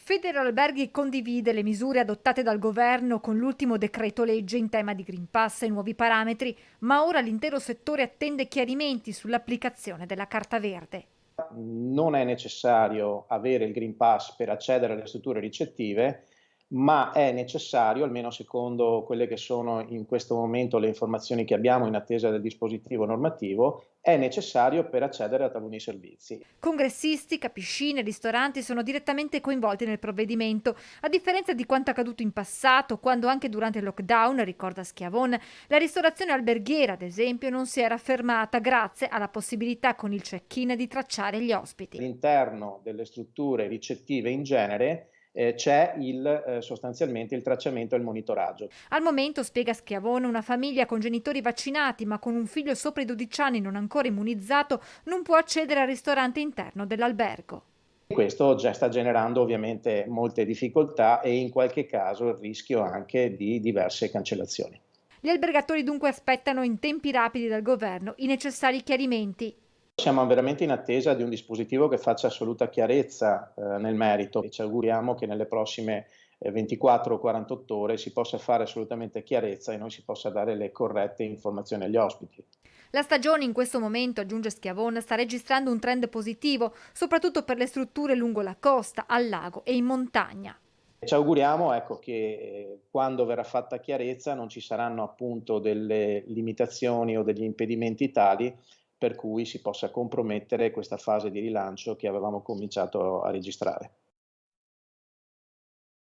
Federalberghi condivide le misure adottate dal governo con l'ultimo decreto legge in tema di Green Pass e nuovi parametri, ma ora l'intero settore attende chiarimenti sull'applicazione della Carta Verde. Non è necessario avere il Green Pass per accedere alle strutture ricettive, ma è necessario, almeno secondo quelle che sono in questo momento le informazioni che abbiamo in attesa del dispositivo normativo, è necessario per accedere a taluni servizi. Congressisti, capiscine e ristoranti sono direttamente coinvolti nel provvedimento, a differenza di quanto accaduto in passato, quando anche durante il lockdown, ricorda Schiavon, la ristorazione alberghiera, ad esempio, non si era fermata grazie alla possibilità con il check-in di tracciare gli ospiti. All'interno delle strutture ricettive in genere c'è sostanzialmente il tracciamento e il monitoraggio. Al momento, spiega Schiavone, una famiglia con genitori vaccinati ma con un figlio sopra i 12 anni non ancora immunizzato non può accedere al ristorante interno dell'albergo. Questo già sta generando ovviamente molte difficoltà e in qualche caso il rischio anche di diverse cancellazioni. Gli albergatori dunque aspettano in tempi rapidi dal governo i necessari chiarimenti. Siamo veramente in attesa di un dispositivo che faccia assoluta chiarezza, nel merito e ci auguriamo che nelle prossime, 24 o 48 ore si possa fare assolutamente chiarezza e noi si possa dare le corrette informazioni agli ospiti. La stagione in questo momento, aggiunge Schiavone, sta registrando un trend positivo, soprattutto per le strutture lungo la costa, al lago e in montagna. Ci auguriamo, ecco, che quando verrà fatta chiarezza non ci saranno appunto delle limitazioni o degli impedimenti tali per cui si possa compromettere questa fase di rilancio che avevamo cominciato a registrare.